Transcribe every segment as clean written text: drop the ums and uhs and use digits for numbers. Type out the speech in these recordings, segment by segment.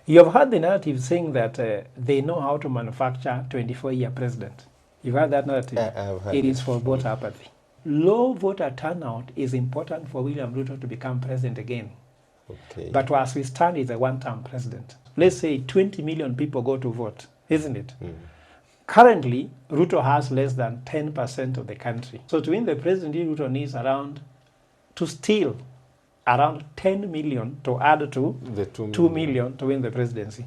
You have heard the narrative saying that they know how to manufacture 24-year president. You've heard that narrative? I've heard It is for voter apathy. Low voter turnout is important for William Ruto to become president again. Okay. But as we stand, he's a one-term president. Let's say 20 million people go to vote, isn't it? Currently, Ruto has less than 10% of the country. So to win the presidency, Ruto needs to steal around 10 million to add to The 2 million to win the presidency.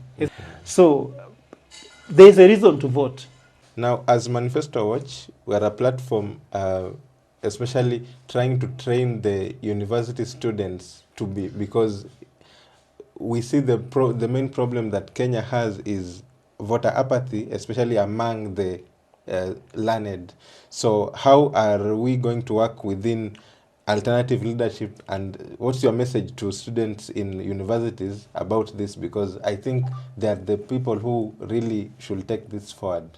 So there's a reason to vote. Now, as Manifesto Watch, we're a platform especially trying to train the university students to be, because we see the main problem that Kenya has is voter apathy, especially among the learned. So how are we going to work within alternative leadership, and what's your message to students in universities about this? Because I think they're the people who really should take this forward.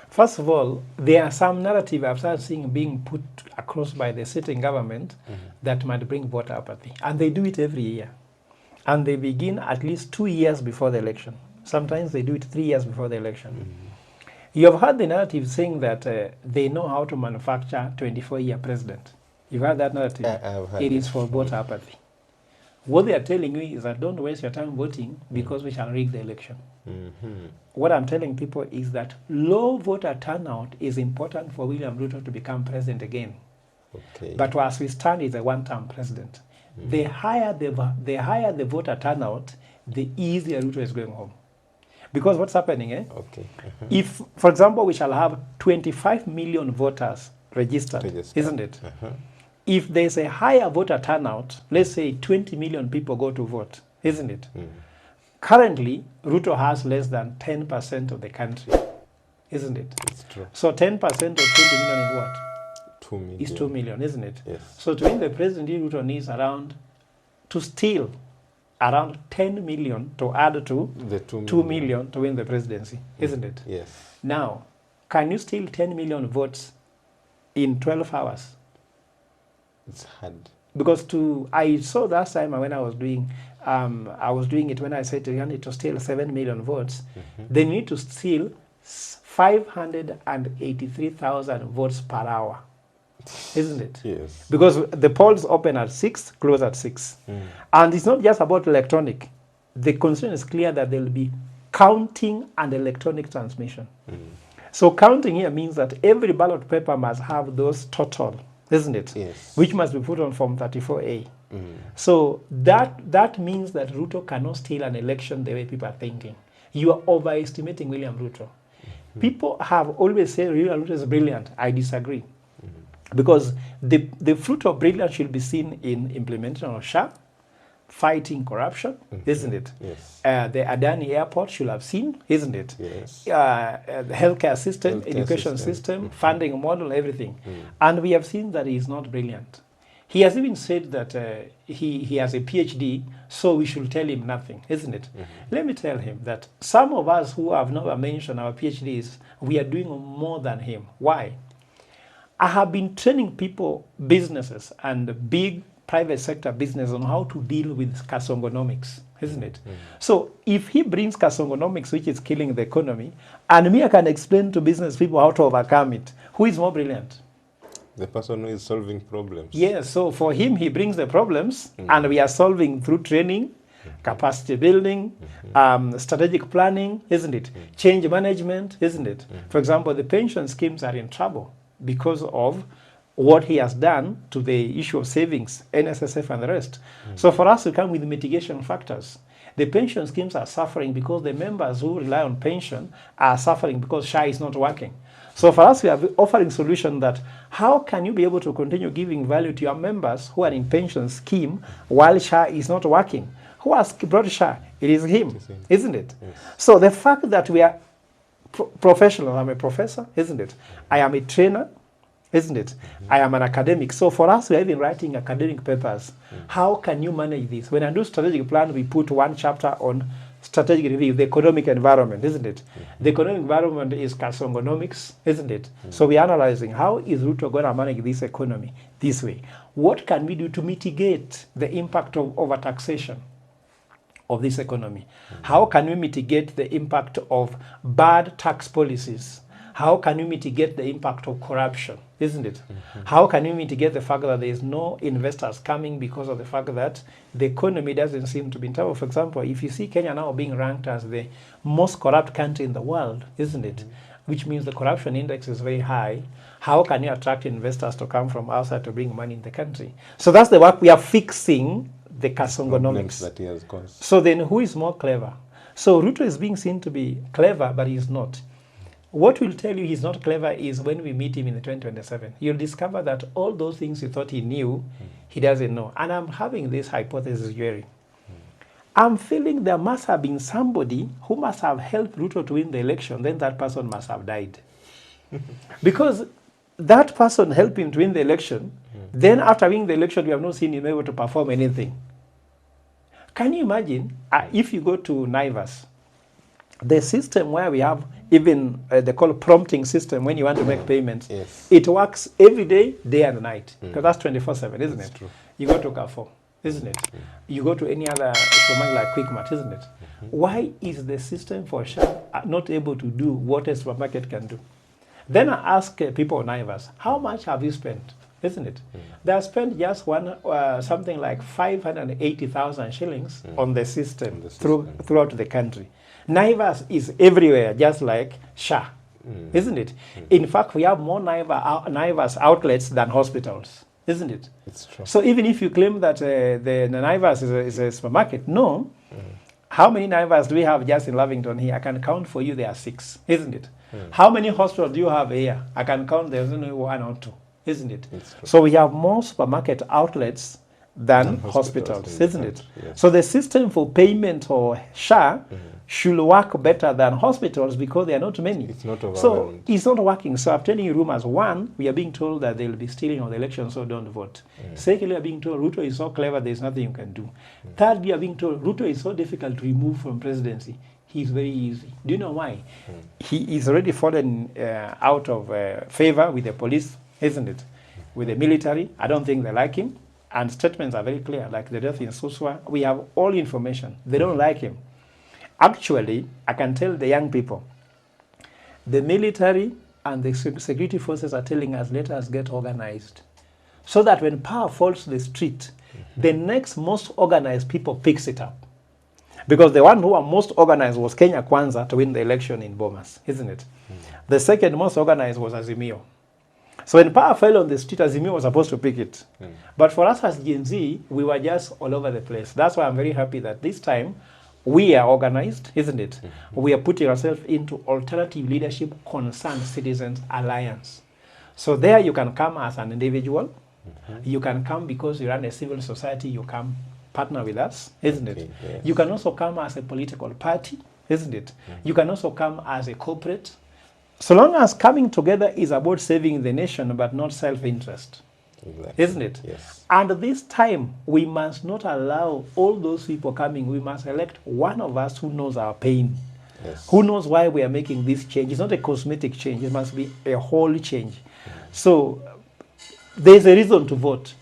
First of all, there are some narrative I've started seeing being put across by the sitting government that might bring voter apathy. And they do it every year. And they begin at least 2 years before the election. Sometimes they do it 3 years before the election. You have heard the narrative saying that they know how to manufacture 24-year president. You've heard that narrative? I've heard it is for voter apathy. What they are telling you is that don't waste your time voting because we shall rig the election. What I'm telling people is that low voter turnout is important for William Ruto to become president again. Okay. But as we stand, he's a one-term president. The higher the voter turnout, the easier Ruto is going home. Because what's happening, Okay. if, for example, we shall have 25 million voters registered. Isn't it? If there's a higher voter turnout, let's say 20 million people go to vote, isn't it? Currently, Ruto has less than 10% of the country, isn't it? It's true. So 10% of 20 million is what? 2 million. Is 2 million, isn't it? Yes. So to win the presidency, Ruto needs to steal around 10 million to add to The 2 million to win the presidency, isn't it? Yes. Now, can you steal 10 million votes in 12 hours? It's hard. Because I saw last time when I was doing it when I said you need to steal 7 million votes. They need to steal 583,000 votes per hour, isn't it? Yes. Because the polls open at 6, close at 6. And it's not just about electronic. The concern is clear that there will be counting and electronic transmission. So counting here means that every ballot paper must have those total, isn't it? Yes. Which must be put on Form 34A. So that means that Ruto cannot steal an election the way people are thinking. You are overestimating William Ruto. People have always said William Ruto is brilliant. I disagree. Because the fruit of brilliance should be seen in implementation of SHA, fighting corruption, isn't it? Yes. The Adani airport should have seen, isn't it? Yes. The healthcare system, education system, funding model, everything. And we have seen that he is not brilliant. He has even said that he has a PhD, so we should tell him nothing, isn't it? Let me tell him that some of us who have never mentioned our PhDs, we are doing more than him. Why? I have been training people, businesses, and big private sector business on how to deal with kasongonomics, isn't it? So if he brings kasongonomics, which is killing the economy, and me, I can explain to business people how to overcome it, who is more brilliant? The person who is solving problems. Yes, so for him, he brings the problems, and we are solving through training, capacity building, strategic planning, isn't it? Change management, isn't it? For example, the pension schemes are in trouble because of what he has done to the issue of savings, NSSF and the rest. So for us to come with mitigation factors, the pension schemes are suffering because the members who rely on pension are suffering because SHA is not working. So for us, we are offering solution that how can you be able to continue giving value to your members who are in pension scheme while SHA is not working? Who has brought SHA? It is him, isn't it? Yes. So the fact that we are professional, I'm a professor, isn't it? I am a trainer, isn't it? I am an academic. So for us, we are even writing academic papers. How can you manage this? When I do strategic plan, we put one chapter on strategic review, the economic environment, isn't it? The economic environment is kasongonomics, isn't it? So we're analyzing how is Ruto going to manage this economy this way? What can we do to mitigate the impact of overtaxation? of this economy? How can we mitigate the impact of bad tax policies? How can we mitigate the impact of corruption, isn't it? How can we mitigate the fact that there is no investors coming because of the fact that the economy doesn't seem to be in trouble? For example, if you see Kenya now being ranked as the most corrupt country in the world, isn't it? Which means the corruption index is very high. How can you attract investors to come from outside to bring money in the country? So that's the work we are fixing, the Kasongonomics. That he has caused. So then who is more clever? So Ruto is being seen to be clever, but he's not. What will tell you he's not clever is when we meet him in the 2027. You'll discover that all those things you thought he knew, he doesn't know. And I'm having this hypothesis, Jerry. I'm feeling there must have been somebody who must have helped Ruto to win the election. Then that person must have died. Because that person helped him to win the election. Then after winning the election, we have not seen him able to perform anything. Can you imagine if you go to Naivas, the system where we have even they call prompting system when you want to make payments, Yes. it works every day, day and night, because that's 24/7, isn't That's it? true. You go to Carrefour, isn't it? You go to any other supermarket like Quickmart, isn't it? Why is the system for sure not able to do what a supermarket can do? Then I ask people on Naivas, how much have you spent? Isn't it? They have spent just something like 580,000 shillings on the system, throughout the country. Naivas is everywhere, just like SHA, isn't it? In fact, we have more Naivas outlets than hospitals, isn't it? It's true. So even if you claim that the Naivas is a supermarket, no. How many Naivas do we have just in Lavington here? I can count for you, there are 6, isn't it? How many hospitals do you have here? I can count, there's only 1 or 2, isn't it? So we have more supermarket outlets than hospitals, isn't it? Yes. So the system for payment or SHA should work better than hospitals because there are not many. It's not overwhelmed. So it's not working. So I'm telling you rumors. One, we are being told that they'll be stealing on the election, so don't vote. Secondly, we are being told Ruto is so clever, there's nothing you can do. Thirdly, we are being told Ruto is so difficult to remove from presidency. He's very easy. Do you know why? He is already fallen out of favor with the police, isn't it? With the military. I don't think they like him. And statements are very clear, like the death in Suswa. We have all information. They don't like him. Actually, I can tell the young people, the military and the security forces are telling us, let us get organized. So that when power falls to the street, the next most organized people picks it up. Because the one who are most organized was Kenya Kwanza to win the election in Bomas, isn't it? The second most organized was Azimio. So when power fell on the street, Azimio was supposed to pick it. But for us as Gen Z, we were just all over the place. That's why I'm very happy that this time we are organized, isn't it? We are putting ourselves into Alternative Leadership Concerned Citizens Alliance. So there you can come as an individual. You can come because you run a civil society, you come partner with us, isn't it? Yes. You can also come as a political party, isn't it? You can also come as a corporate. So long as coming together is about saving the nation but not self-interest. Exactly. Isn't it? Yes. And this time, we must not allow all those people coming. We must elect one of us who knows our pain, who knows why we are making this change. It's not a cosmetic change. It must be a whole change. So there's a reason to vote.